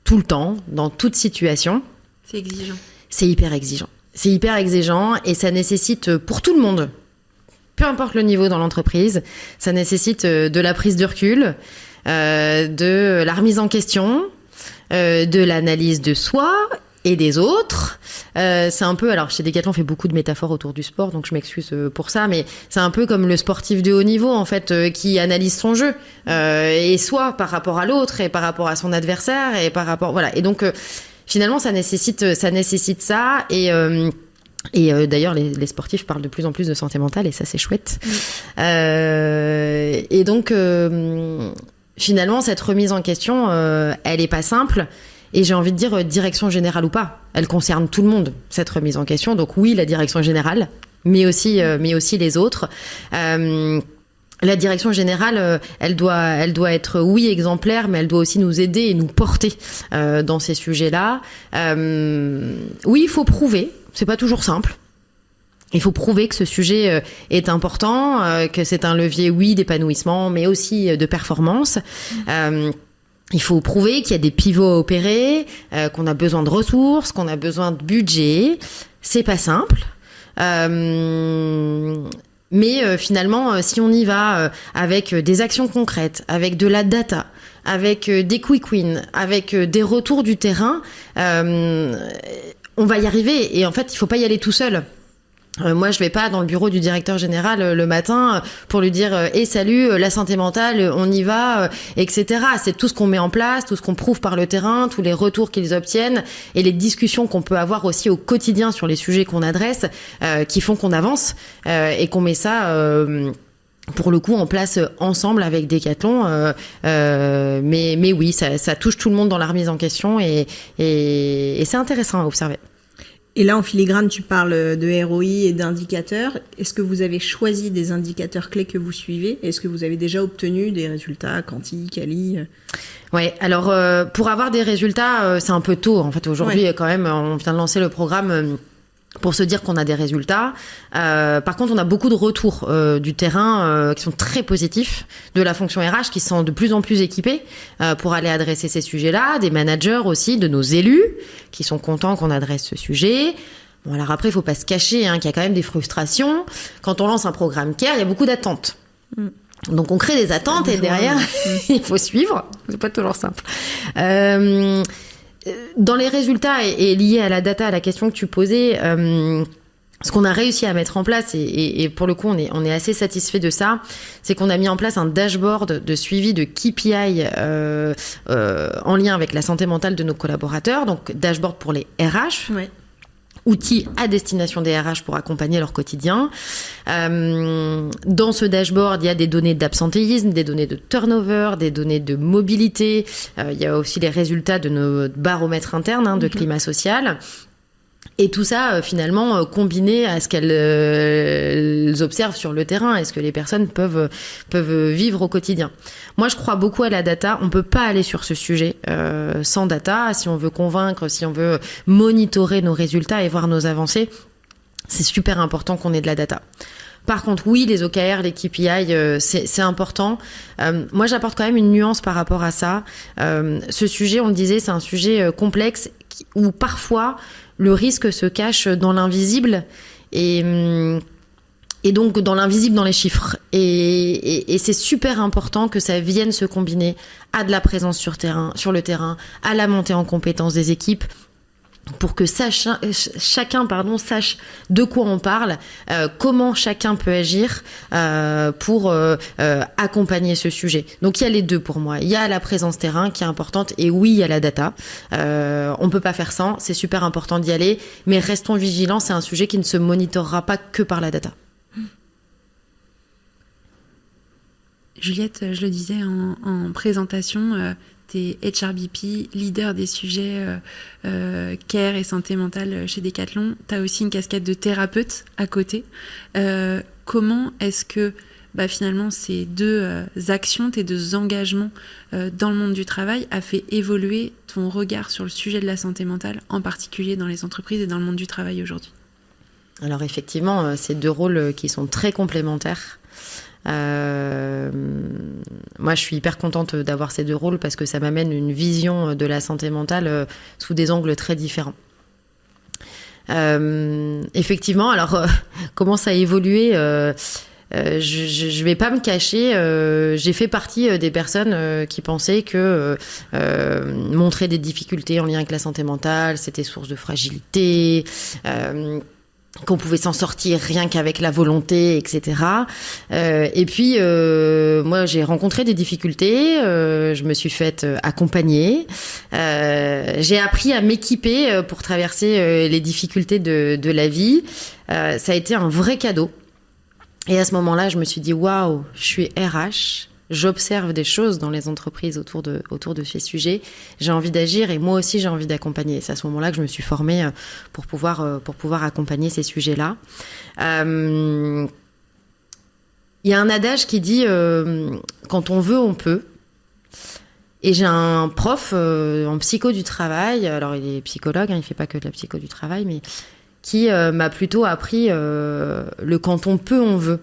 D: tout le temps, dans toute situation.
C: C'est exigeant.
D: C'est hyper exigeant. C'est hyper exigeant et ça nécessite pour tout le monde, peu importe le niveau dans l'entreprise, ça nécessite de la prise de recul, de la remise en question, de l'analyse de soi et des autres. C'est un peu, alors chez Decathlon on fait beaucoup de métaphores autour du sport, donc je m'excuse pour ça, mais c'est un peu comme le sportif de haut niveau en fait, qui analyse son jeu, et soit par rapport à l'autre et par rapport à son adversaire et par rapport, voilà. Et donc finalement ça nécessite ça, et d'ailleurs, les sportifs parlent de plus en plus de santé mentale, et ça, c'est chouette. Et donc, finalement, cette remise en question, elle est pas simple. Et j'ai envie de dire, direction générale ou pas, elle concerne tout le monde, cette remise en question. Donc oui, la direction générale, mais aussi les autres. La direction générale, elle doit être, oui, exemplaire, mais elle doit aussi nous aider et nous porter dans ces sujets-là. Oui, il faut prouver. C'est pas toujours simple. Il faut prouver que ce sujet est important, que c'est un levier, oui, d'épanouissement, mais aussi de performance. Il faut prouver qu'il y a des pivots à opérer, qu'on a besoin de ressources, qu'on a besoin de budget. C'est pas simple. Mais finalement, si on y va avec des actions concrètes, avec de la data, avec des quick wins, avec des retours du terrain, on va y arriver. Et en fait, il faut pas y aller tout seul. Moi, je vais pas dans le bureau du directeur général le matin pour lui dire salut, la santé mentale, on y va, etc. C'est tout ce qu'on met en place, tout ce qu'on prouve par le terrain, tous les retours qu'ils obtiennent et les discussions qu'on peut avoir aussi au quotidien sur les sujets qu'on adresse, qui font qu'on avance et qu'on met ça pour le coup en place ensemble avec Decathlon. Mais oui, ça touche tout le monde dans la remise en question, et c'est intéressant à observer.
E: Et là, en filigrane, tu parles de ROI et d'indicateurs. Est-ce que vous avez choisi des indicateurs clés que vous suivez ? Est-ce que vous avez déjà obtenu des résultats quanti, quali ?
D: Ouais, alors pour avoir des résultats, c'est un peu tôt. En fait, aujourd'hui, quand même, on vient de lancer le programme pour se dire qu'on a des résultats. Par contre, on a beaucoup de retours du terrain qui sont très positifs, de la fonction RH qui sont de plus en plus équipés pour aller adresser ces sujets-là, des managers aussi, de nos élus qui sont contents qu'on adresse ce sujet. Bon, alors après, il faut pas se cacher qu'il y a quand même des frustrations. Quand on lance un programme CARE, il y a beaucoup d'attentes. Donc on crée des attentes et derrière, il faut suivre. C'est pas toujours simple. Dans les résultats et liés à la data, à la question que tu posais, ce qu'on a réussi à mettre en place, et pour le coup on est assez satisfait de ça, c'est qu'on a mis en place un dashboard de suivi de KPI en lien avec la santé mentale de nos collaborateurs, donc dashboard pour les RH. Ouais. Outils à destination des RH pour accompagner leur quotidien. Dans ce dashboard, il y a des données d'absentéisme, des données de turnover, des données de mobilité. Il y a aussi les résultats de nos baromètres internes de climat social. Et tout ça, finalement, combiné à ce qu'elles observent sur le terrain et ce que les personnes peuvent vivre au quotidien. Moi, je crois beaucoup à la data. On ne peut pas aller sur ce sujet sans data. Si on veut convaincre, si on veut monitorer nos résultats et voir nos avancées, c'est super important qu'on ait de la data. Par contre, oui, les OKR, les KPI, c'est important. Moi, j'apporte quand même une nuance par rapport à ça. Ce sujet, on le disait, c'est un sujet complexe où parfois le risque se cache dans l'invisible et donc dans l'invisible dans les chiffres. Et c'est super important que ça vienne se combiner à de la présence sur le terrain, à la montée en compétences des équipes. pour que chacun sache de quoi on parle, comment chacun peut agir pour accompagner ce sujet. Donc il y a les deux pour moi. Il y a la présence terrain qui est importante et oui, il y a la data. On peut pas faire sans, c'est super important d'y aller, mais restons vigilants, c'est un sujet qui ne se monitorera pas que par la data.
C: Juliette, je le disais en présentation, t'es HRBP, leader des sujets care et santé mentale chez Decathlon. T'as aussi une casquette de thérapeute à côté. Comment est-ce que finalement ces deux actions, tes deux engagements dans le monde du travail a fait évoluer ton regard sur le sujet de la santé mentale, en particulier dans les entreprises et dans le monde du travail aujourd'hui?
D: Alors effectivement, c'est deux rôles qui sont très complémentaires. Moi, je suis hyper contente d'avoir ces deux rôles parce que ça m'amène une vision de la santé mentale sous des angles très différents. Effectivement, alors comment ça a évolué je vais pas me cacher, j'ai fait partie des personnes qui pensaient que montrer des difficultés en lien avec la santé mentale, c'était source de fragilité, qu'on pouvait s'en sortir rien qu'avec la volonté, etc. Et puis, moi, j'ai rencontré des difficultés, je me suis faite accompagner, j'ai appris à m'équiper pour traverser les difficultés de la vie. Ça a été un vrai cadeau. Et à ce moment-là, je me suis dit, waouh, je suis RH, j'observe des choses dans les entreprises autour de ces sujets. J'ai envie d'agir et moi aussi j'ai envie d'accompagner. C'est à ce moment-là que je me suis formée pour pouvoir accompagner ces sujets-là. Il y a un adage qui dit quand on veut, on peut. Et j'ai un prof en psycho du travail. Alors il est psychologue, il fait pas que de la psycho du travail, mais qui m'a plutôt appris le quand on peut, on veut.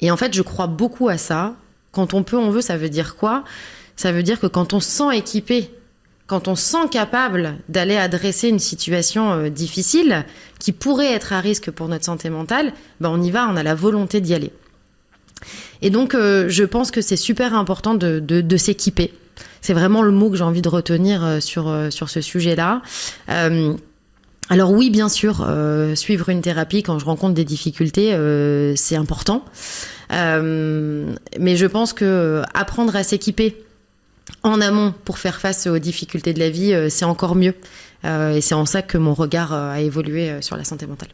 D: Et en fait, je crois beaucoup à ça. Quand on peut, on veut, ça veut dire quoi ? Ça veut dire que quand on se sent équipé, quand on se sent capable d'aller adresser une situation difficile, qui pourrait être à risque pour notre santé mentale, on y va, on a la volonté d'y aller. Et donc, je pense que c'est super important de s'équiper. C'est vraiment le mot que j'ai envie de retenir sur ce sujet-là. Alors oui, bien sûr, suivre une thérapie quand je rencontre des difficultés, c'est important. Mais je pense que apprendre à s'équiper en amont pour faire face aux difficultés de la vie, c'est encore mieux. Et c'est en ça que mon regard a évolué sur la santé mentale.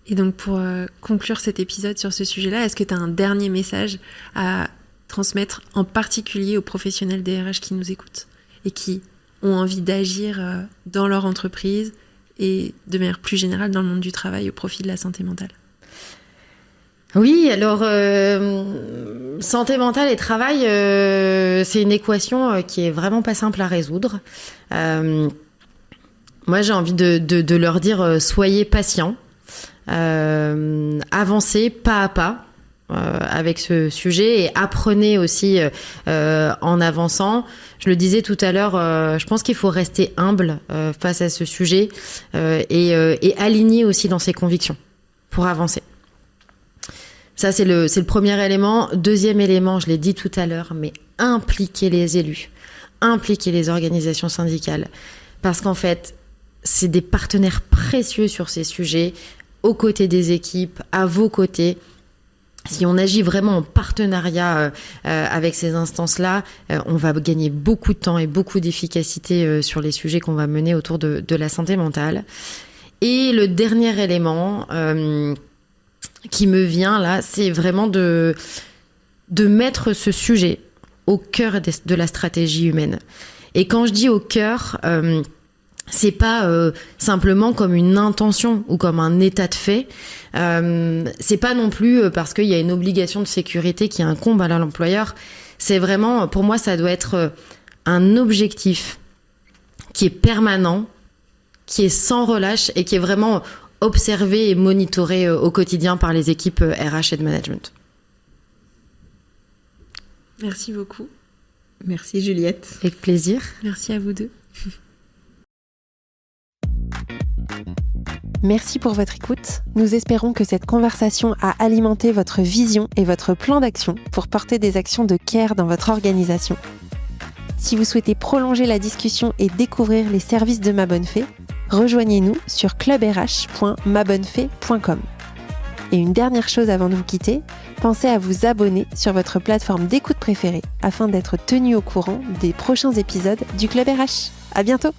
C: Et donc pour conclure cet épisode sur ce sujet-là, est-ce que tu as un dernier message à transmettre en particulier aux professionnels des RH qui nous écoutent et qui ont envie d'agir dans leur entreprise et de manière plus générale dans le monde du travail au profit de la santé mentale?
D: Oui, alors santé mentale et travail, c'est une équation qui est vraiment pas simple à résoudre. Moi, j'ai envie de leur dire soyez patients, avancez pas à pas avec ce sujet et apprenez aussi en avançant. Je le disais tout à l'heure, je pense qu'il faut rester humble face à ce sujet et aligné aussi dans ses convictions pour avancer. Ça, c'est le premier élément. Deuxième élément, je l'ai dit tout à l'heure, mais impliquer les élus, impliquer les organisations syndicales. Parce qu'en fait, c'est des partenaires précieux sur ces sujets, aux côtés des équipes, à vos côtés. Si on agit vraiment en partenariat avec ces instances-là, on va gagner beaucoup de temps et beaucoup d'efficacité sur les sujets qu'on va mener autour de la santé mentale. Et le dernier élément qui me vient là, c'est vraiment de mettre ce sujet au cœur de la stratégie humaine. Et quand je dis au cœur, c'est pas simplement comme une intention ou comme un état de fait. C'est pas non plus parce qu'il y a une obligation de sécurité qui incombe à l'employeur. C'est vraiment, pour moi, ça doit être un objectif qui est permanent, qui est sans relâche et qui est vraiment observé et monitoré au quotidien par les équipes RH et de management.
C: Merci beaucoup.
E: Merci Juliette.
D: Avec plaisir.
C: Merci à vous deux.
B: Merci pour votre écoute. Nous espérons que cette conversation a alimenté votre vision et votre plan d'action pour porter des actions de care dans votre organisation. Si vous souhaitez prolonger la discussion et découvrir les services de Ma Bonne Fée, rejoignez-nous sur clubrh.mabonnefée.com. Et une dernière chose avant de vous quitter, pensez à vous abonner sur votre plateforme d'écoute préférée afin d'être tenu au courant des prochains épisodes du Club RH. À bientôt!